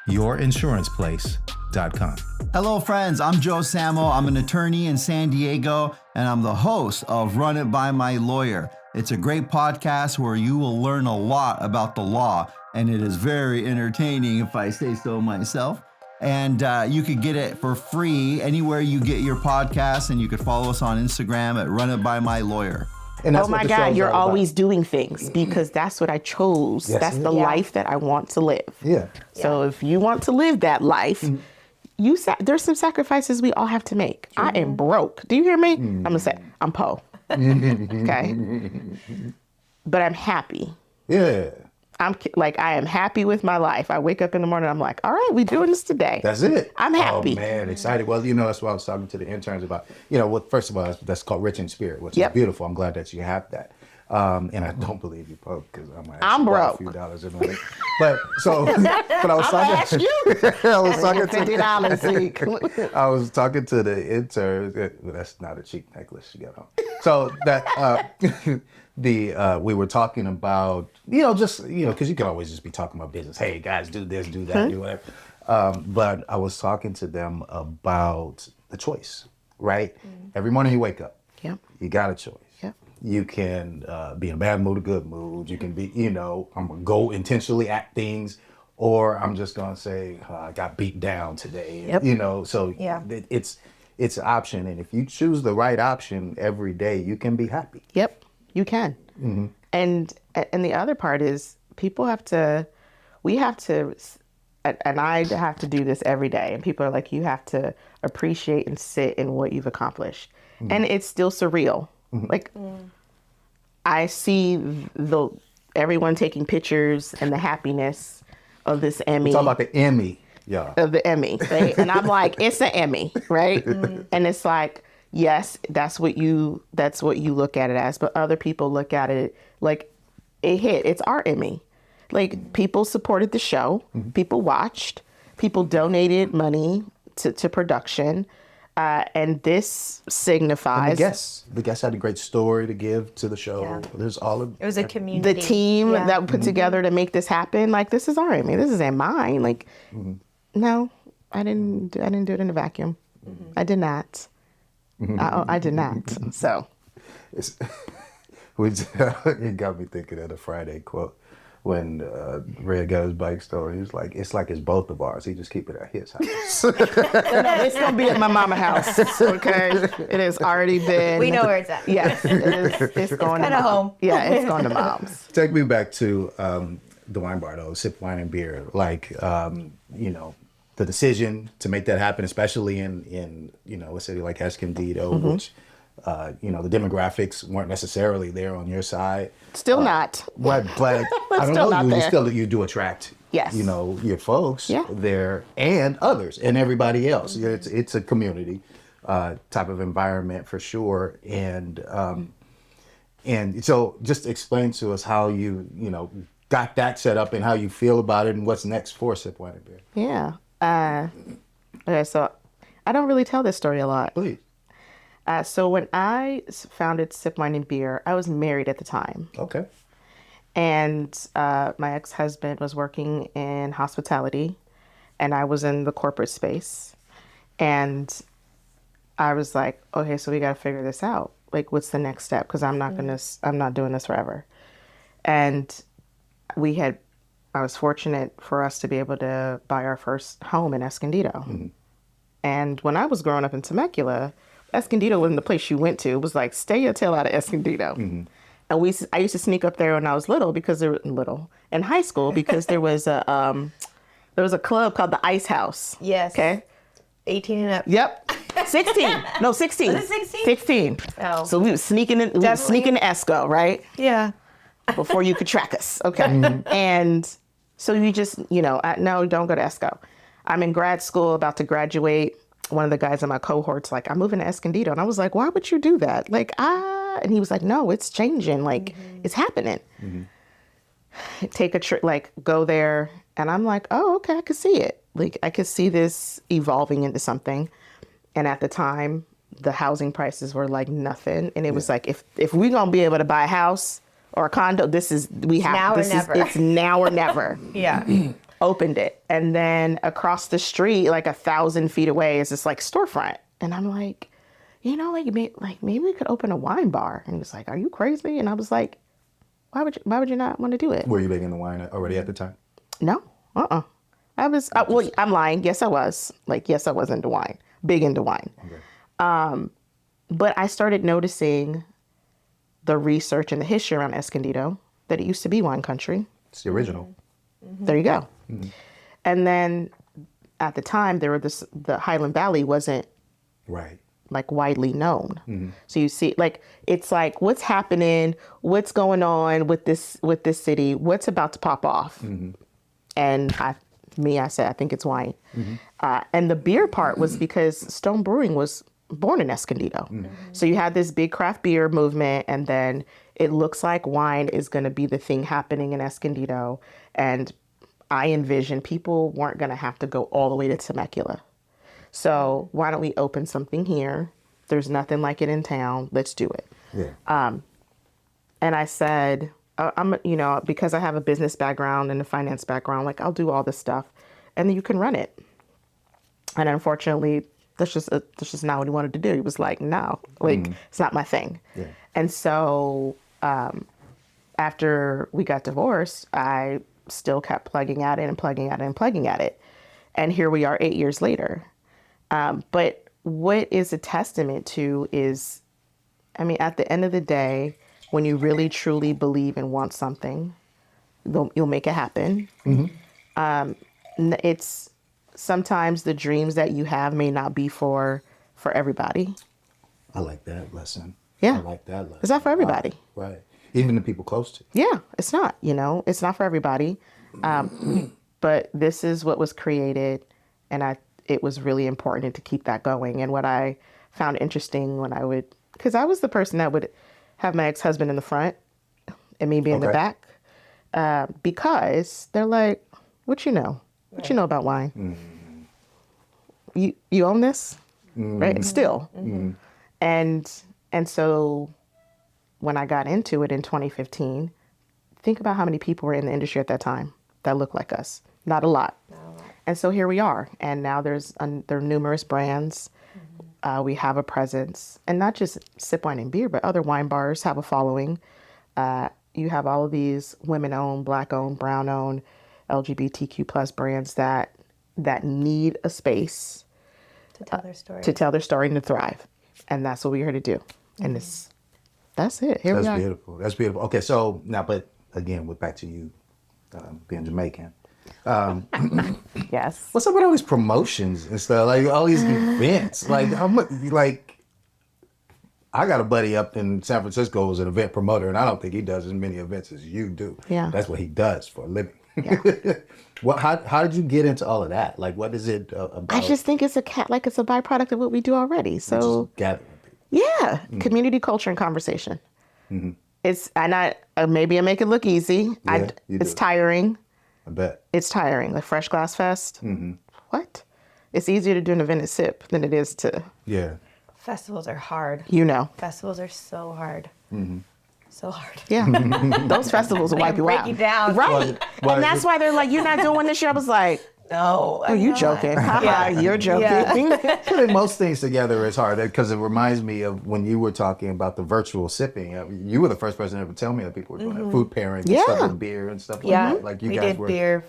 YourInsurancePlace.com. Hello, friends. I'm Joe Samo. I'm an attorney in San Diego, and I'm the host of Run It By My Lawyer. It's a great podcast where you will learn a lot about the law, and it is very entertaining, if I say so myself. And you could get it for free anywhere you get your podcasts, and you could follow us on Instagram at Run It By My Lawyer. And that's Oh what my the God, show's you're all about. always doing things because that's what I chose. Yes, That's it the is. life that I want to live. Yeah. So if you want to live that life, there's some sacrifices we all have to make. I am broke. Do you hear me? I'm gonna say I'm po. Okay. But I'm happy. Yeah. I am happy with my life. I wake up in the morning, I'm like, all right, we doing this today. That's it. I'm happy. Oh, man, excited. Well, that's what I was talking to the interns about. First of all, that's called Rich in Spirit, which is beautiful. I'm glad that you have that. And I don't believe you broke because I'm broke. a few dollars in money. But I was talking. Ask you. I was talking to $50. I was talking to the interns. Well, that's not a cheap necklace you got on. So that we were talking about because you can always just be talking about business. Hey guys, do this, do that, do whatever. But I was talking to them about the choice, right? Every morning you wake up, you got a choice. You can be in a bad mood, a good mood. You can be, I'm gonna go intentionally at things, or I'm just gonna say I got beat down today. So it's an option, and if you choose the right option every day, you can be happy. Yep, you can. And the other part is we have to, and I have to do this every day. And people are like, you have to appreciate and sit in what you've accomplished, and it's still surreal. I see everyone taking pictures and the happiness of this Emmy. We're talking about the Emmy, of the Emmy, right? And I'm like, it's an Emmy, right? And it's like, yes, that's what you look at it as, but other people look at it like it's our Emmy. Like, people supported the show, people watched, people donated money to production. And this signifies the guests had a great story to give to the show. Yeah. There's all of It was a community. the team that put together to make this happen. Like, this is our Emmy. This isn't mine. Like, no, I didn't do it in a vacuum. I did not. I did not. So it got me thinking of the Friday quote when Red got his bike stolen. He was like, it's like it's both of ours. He just keep it at his house. no, it's gonna be at my mama house. Okay, it has already been. We know where it's at. Yes, it is. It's going to kinda mom. home. Yeah, it's going to mom's. Take me back to the wine bar, though, Sip Wine and Beer. Like, the decision to make that happen, especially in a city like Escondido, which, the demographics weren't necessarily there on your side. Still not. But I don't Still know, not there. you do attract, Yes. your folks Yeah. there and others and everybody else. It's a community type of environment for sure. And so just explain to us how you got that set up and how you feel about it and what's next for Sip Wine and Beer. Yeah. Okay, so I don't really tell this story a lot. Please. So when I founded Sip Wine and Beer, I was married at the time. Okay. And my ex-husband was working in hospitality, and I was in the corporate space. And I was like, okay, so we got to figure this out. Like, what's the next step? Because I'm not doing this forever. And I was fortunate for us to be able to buy our first home in Escondido. And when I was growing up in Temecula, Escondido wasn't the place you went to. It was like, stay your tail out of Escondido. And I used to sneak up there when I was in high school, because there was a club called the Ice House. Yes. Okay. 18 and up. Yep. 16. No, 16. Was it 16? 16. Oh. So we were sneaking in Esco, right? Yeah. Before you could track us. Okay. And so you just, no, don't go to Esco. I'm in grad school, about to graduate. One of the guys in my cohort's like, I'm moving to Escondido. And I was like, why would you do that? Like, and he was like, no, it's changing. Like, it's happening. Take a trip, like, go there. And I'm like, oh, okay, I could see it. Like, I could see this evolving into something. And at the time, the housing prices were like nothing. And it was like, if we're going to be able to buy a house or a condo, it's now or never. Yeah. Opened it. And then across the street, like 1,000 feet away, is this like storefront. And I'm like, maybe we could open a wine bar. And he was like, are you crazy? And I was like, why would you not want to do it? Were you big into wine already at the time? No. I'm lying. Yes, I was. Yes, I was into wine. Big into wine. Okay. But I started noticing the research and the history around Escondido, that it used to be wine country. It's the original. There you go. And then at the time, the Highland Valley wasn't like widely known. So you see, it's like, what's happening? What's going on with this city? What's about to pop off? And I said, I think it's wine. And the beer part was because Stone Brewing was born in Escondido. So you had this big craft beer movement, and then it looks like wine is going to be the thing happening in Escondido. And I envisioned people weren't going to have to go all the way to Temecula. So why don't we open something here? There's nothing like it in town. Let's do it. Yeah. And I said, because I have a business background and a finance background, like, I'll do all this stuff, and then you can run it. And unfortunately, that's just not what he wanted to do. He was like, no, it's not my thing. Yeah. And so after we got divorced, I still kept plugging at it and plugging at it and plugging at it. And here we are 8 years later. But what is a testament to is, at the end of the day, when you really truly believe and want something, you'll make it happen. It's sometimes the dreams that you have may not be for everybody. I like that lesson. Yeah. I like that lesson. It's not for everybody. Right. Even the people close to you. Yeah, it's not, it's not for everybody. But this is what was created, and it was really important to keep that going. And what I found interesting because I was the person that would have my ex-husband in the front and me be in the back, because they're like, what you know? What you know about wine? You own this? Right? Still. And so when I got into it in 2015, think about how many people were in the industry at that time that looked like us. Not a lot. And so here we are. And now there are numerous brands. We have a presence, and not just sip wine and beer, but other wine bars have a following. You have all of these women-owned, Black-owned, brown-owned, LGBTQ plus brands that need a space to tell their story. To tell their story and to thrive. And that's what we're here to do. And that's it. Here we are. That's beautiful. That's beautiful. Okay, so now, but again, we're back to you being Jamaican. Yes. What's up with all these promotions and stuff? Like all these events? Like how much? Like I got a buddy up in San Francisco who's an event promoter, and I don't think he does as many events as you do. Yeah. That's what he does for a living. Yeah. How did you get into all of that? Like, what is it about? I just think it's a byproduct of what we do already. So gathering people. Yeah, community, culture, and conversation. Maybe I make it look easy. Yeah, it's tiring. I bet. It's tiring. Like Fresh Glass Fest. What? It's easier to do an event at SIP than it is to. Yeah. Festivals are hard. You know. Festivals are so hard. So hard. Yeah. Those festivals will wipe you break out. you down. Right. Well, and that's why they're like, you're not doing this year. I was like, No. oh, you joking. Haha, you're joking. putting most things together is hard because it reminds me of when you were talking about the virtual sipping. You were the first person to ever tell me that people were doing that food pairing and stuff with beer and stuff like that. Like you we guys did were beer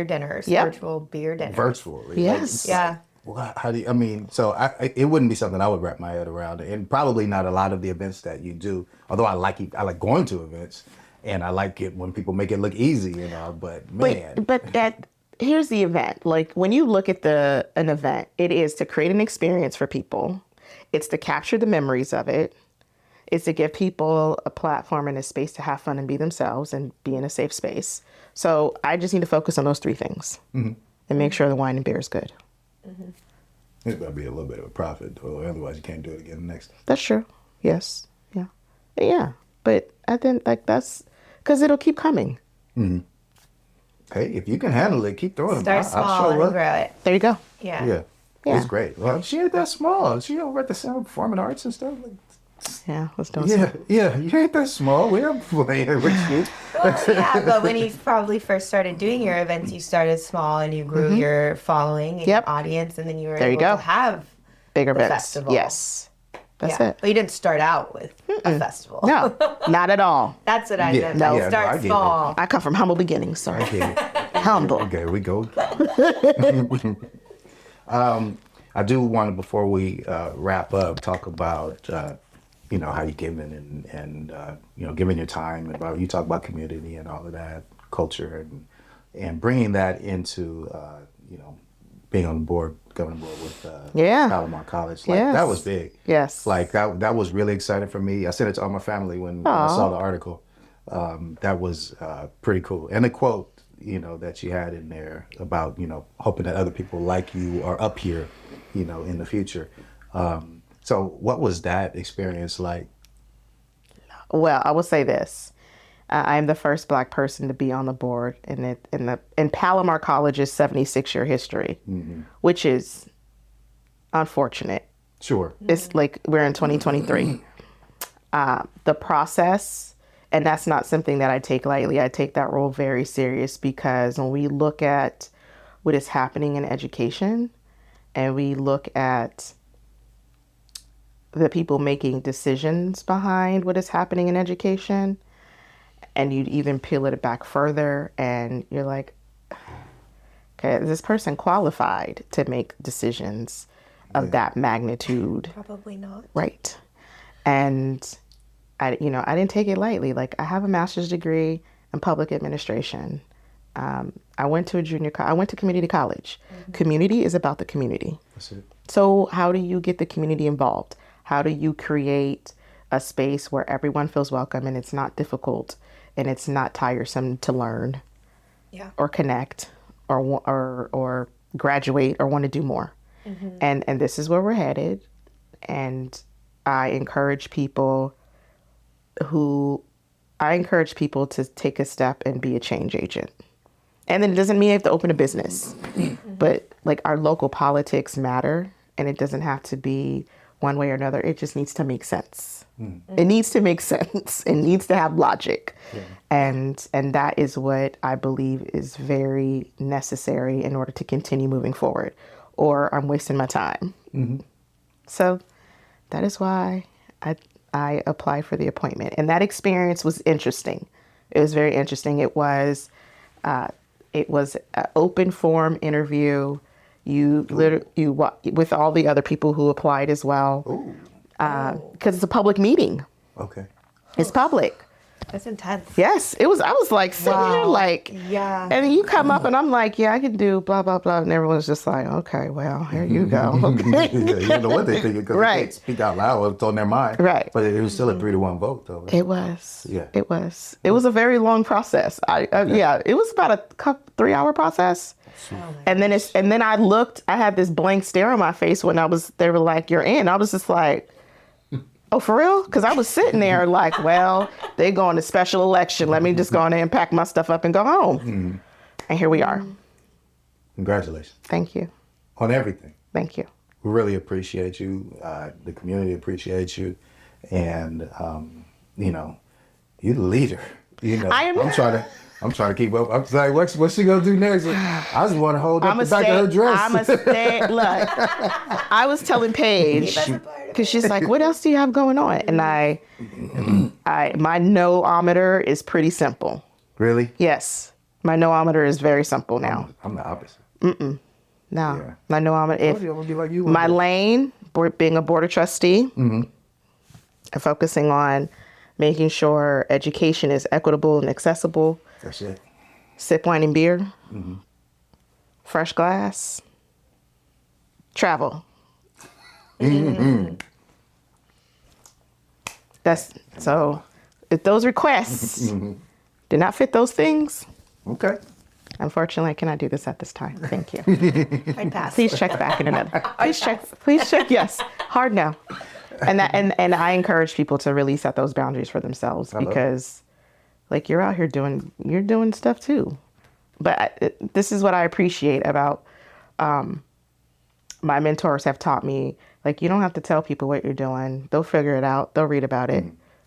dinners, Yep. virtual beer dinners. virtually. Yes. Yeah. Well, how do you, I mean, so it wouldn't be something I would wrap my head around, and probably not a lot of the events that you do. Although I like going to events, and I like it when people make it look easy, you know. But man, But here's the event. Like when you look at an event, it is to create an experience for people. It's to capture the memories of it. It's to give people a platform and a space to have fun and be themselves and be in a safe space. So I just need to focus on those three things and make sure the wine and beer is good. there's got to be a little bit of a profit, though. Otherwise, you can't do it again next. That's true. Yes. Yeah. Yeah. But I think like that's because it'll keep coming. Hey, if you can handle it, keep throwing them. Start I'll small show and up. grow it. There you go. Yeah. Yeah. Yeah. It's great. Well, she ain't that small. She over at the Center of Performing Arts and stuff. Like, Yeah. Let's do it. yeah, you ain't that small. We're playing with you. Well, yeah, but when you probably first started doing your events, you started small and you grew your following and Yep. your audience, and then you were There you able go. to have Bigger the events. festival. Yes. That's yeah. it. But you didn't start out with a festival. No, not at all. That's what I Yeah, meant. no. Like, Yeah, no, start I get it. small. I come from humble beginnings, so Okay. humble. Okay, we go. I do want to, before we wrap up, talk about how you giving and giving your time, and about you talk about community and all of that, culture, and bringing that into being on the board, governing board with Palomar College. Like that was big. Yes. Like that was really exciting for me. I sent it to all my family when I saw the article. That was pretty cool. And the quote, that you had in there about, hoping that other people like you are up here, in the future. So what was that experience like? Well, I will say this. I am the first Black person to be on the board in Palomar College's 76-year history, which is unfortunate. Sure. It's like we're in 2023. The process, and that's not something that I take lightly. I take that role very serious because when we look at what is happening in education and we look at the people making decisions behind what is happening in education, and you even peel it back further and you're like, okay, is this person qualified to make decisions of that magnitude? Probably not. Right. And I didn't take it lightly. Like I have a master's degree in public administration. I went to I went to community college. Community is about the community. That's it. So how do you get the community involved? How do you create a space where everyone feels welcome and it's not difficult and it's not tiresome to learn or connect or graduate or want to do more? And this is where we're headed. And I encourage people to take a step and be a change agent. And then it doesn't mean you have to open a business, but like our local politics matter, and it doesn't have to be one way or another. It just needs to make sense. It needs to make sense. It needs to have logic. And that is what I believe is very necessary in order to continue moving forward, or I'm wasting my time. So that is why I applied for the appointment. And that experience was interesting. It was very interesting. It was an open forum interview. You with all the other people who applied as well, because it's a public meeting. Okay. It's public. That's intense. Yes, it was. I was like sitting here like, Yeah. and then you come up and I'm like, yeah, I can do blah blah blah, and everyone's just like, okay, well, here you go. Okay. You don't know what they think because they Right. can't speak out loud. It's on their mind. Right. But it was still a 3-1 vote, though. It was. Yeah. It was. It was a very long process. Yeah, it was about a 3-hour process. And then I looked. I had this blank stare on my face when they were like, "You're in." I was just like, "Oh, for real?" Because I was sitting there like, "Well, they're going to special election. Let me just go in there and pack my stuff up and go home." And here we are. Congratulations Thank you. on everything. Thank you. We really appreciate you. The community appreciates you. And, You the leader. You know, I am. I'm trying to keep up. I'm like, what's she gonna do next? I just want to hold up the back of her dress. I'm a stay. Look, I was telling Paige because she's like, "What else do you have going on?" And my no-ometer is pretty simple. Really? Yes, my no-ometer is very simple now. I'm the opposite. No, Yeah. my no-ometer. If I'm gonna be like you. my lane, being a board of trustee, and focusing on making sure education is equitable and accessible. That's it. Sip wine and beer. Fresh glass. Travel. That's so. If those requests did not fit those things, Okay. unfortunately, I cannot do this at this time. Thank you. I'd pass. Please check back in another. Please check. Please check. Yes, hard no. And I encourage people to really set those boundaries for themselves because, like, you're out here doing stuff too. But this is what I appreciate about my mentors have taught me. Like, you don't have to tell people what you're doing. They'll figure it out. They'll read about it.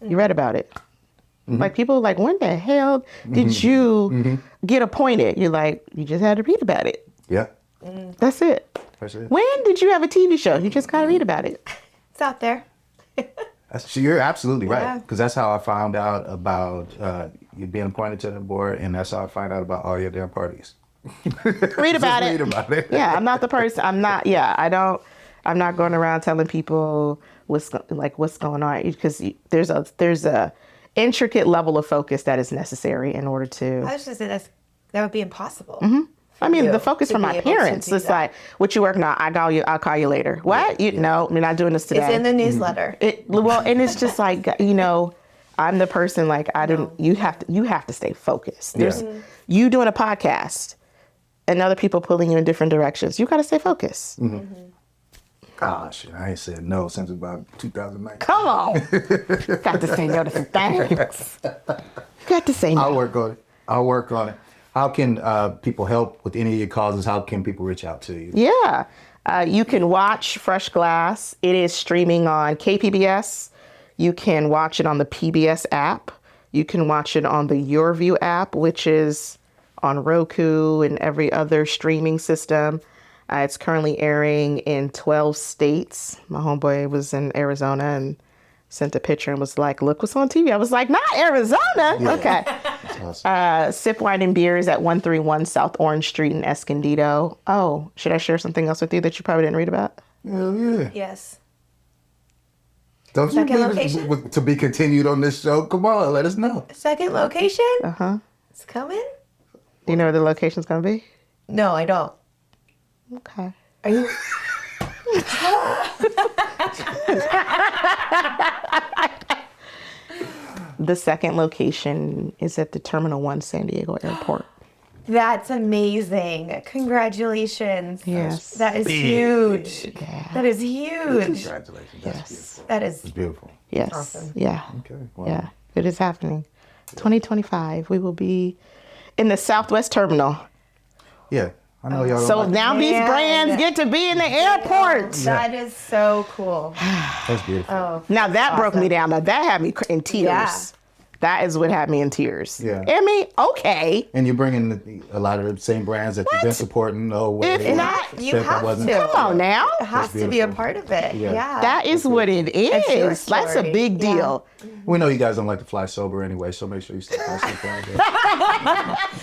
You read about it. Like, people are like, when the hell did you get appointed? You're like, you just had to read about it. Yeah. That's it. That's it. When did you have a TV show? You just got to read about it. It's out there. You're absolutely right. Yeah. Because that's how I found out about you being appointed to the board, and that's how I find out about all your damn parties. Read about it. Read about it. Yeah, I'm not the person. I'm not going around telling people what's going on, because there's a intricate level of focus that is necessary in order to. I was just saying that would be impossible. I mean, the focus to from be my able to parents. do It's that. like, what you working on? I'll call you later. What? No, we're not doing this today. It's in the newsletter. And it's just like, I'm the person, like, you have to stay focused. There's you doing a podcast and other people pulling you in different directions. You got to stay focused. Gosh, I ain't said no since about 2009. Come on. Got to say no to some things. Got to say no. I'll work on it. How can people help with any of your causes? How can people reach out to you? Yeah. You can watch Fresh Glass. It is streaming on KPBS. You can watch it on the PBS app. You can watch it on the YourView app, which is on Roku and every other streaming system. It's currently airing in 12 states. My homeboy was in Arizona and sent a picture and was like, look what's on TV. I was like, not Arizona. Yeah. Okay. That's awesome. Sip Wine and Beer is at 131 South Orange Street in Escondido. Oh, should I share something else with you that you probably didn't read about? Hell yeah. Yes. Don't you Second need location? to be continued on this show? Come on, let us know. Second location? Uh-huh. It's coming? Do you know where the location's going to be? No, I don't. Okay. Are you? The second location is at the Terminal 1 San Diego Airport. That's amazing. Congratulations. Yes. That is huge. Yeah. That is huge. Congratulations. Yes. That is It's beautiful. Yes. awesome. Yeah. Okay. Wow. Yeah. It is happening. 2025. We will be in the Southwest Terminal. Yeah. I know y'all don't So like now these Man. brands get to be in the airport. That is so cool. That's beautiful. Oh, Now that broke me awesome. down. Now that had me in tears. Yeah. That is what had me in tears. Yeah. Emmy, okay. And you're bringing a lot of the same brands that you've been supporting. If not, you have to. Come on now. It has to be a part of it. Yeah. Yeah. That is what it It's your is. That's a story. big Yeah. deal. We know you guys don't like to fly sober anyway, so make sure you stay nice and quiet.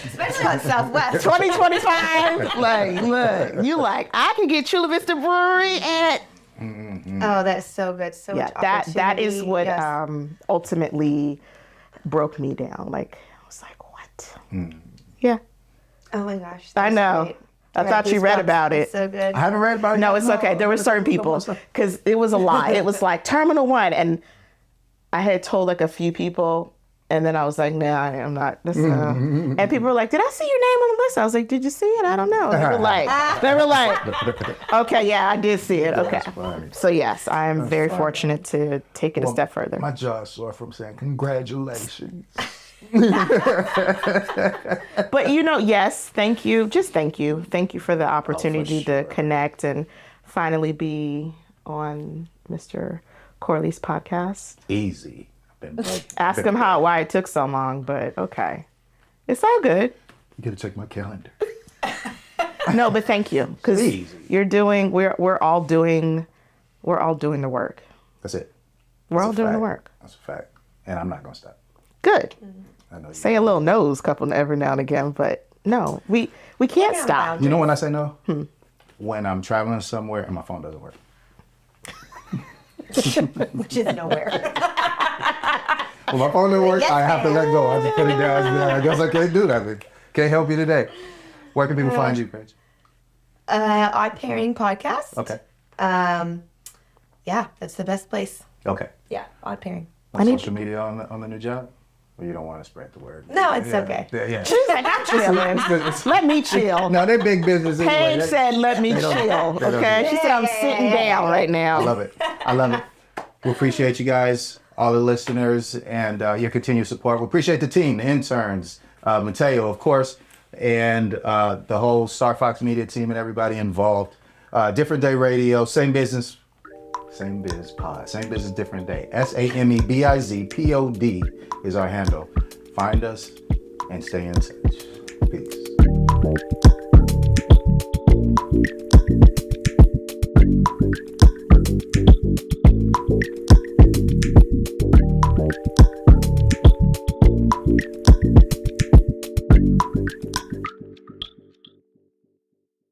Especially on Southwest. 2025. Like, look, you like, I can get Chula Vista Brewery at. Oh, that's so good. So Yeah, much that is opportunity. what Yes. ultimately broke me down. Like, I was like, what? Yeah, Oh my gosh. I that's know. great. I thought you read goosebumps. about it. It's so good. I haven't read about it. No, yet. it's okay. There were certain people because it was a lot. It was like Terminal 1, and I had told like a few people, and then I was like, nah, I'm not. This, And people were like, did I see your name on the list? I was like, did you see it? I don't know. They were like, okay, yeah, I did see it. Okay. funny. So yes, I am very fortunate to take it a step further. My jaw's sore from saying congratulations. But yes, thank you. Just thank you. Thank you for the opportunity to connect and finally be on Mr. Corley's podcast. Easy. I've Ask him why it took so long, but okay. It's all good. You gotta check my calendar. No, but thank you. Because we're all doing the work. That's it. We're all doing the work. That's a fact. And I'm not gonna stop. Good. I know you. Say a little no's couple every now and again, but no, we can't stop. You know when I say no? When I'm traveling somewhere and my phone doesn't work. Which is nowhere. When my phone doesn't work, I have to let go. I just put it down. I guess I can't do that. Can't help you today. Where can people find you, Paige? Odd Pairing Podcast. Okay. Yeah, that's the best place. Okay. Yeah, Odd Pairing. On social media on the new job? Or you don't want to spread the word? No, it's okay. Yeah. She's like, I'm chilling. Let me chill. No, they're big business anyway. Paige said, let me chill. Okay? She said, I'm sitting down right now. I love it. We appreciate you guys, all the listeners, and your continued support. We appreciate the team, the interns, Mateo, of course, and the whole Star Fox Media team and everybody involved. Different Day Radio, same business, same biz pod, same business, different day. SAMEBIZPOD is our handle. Find us and stay in touch. Peace.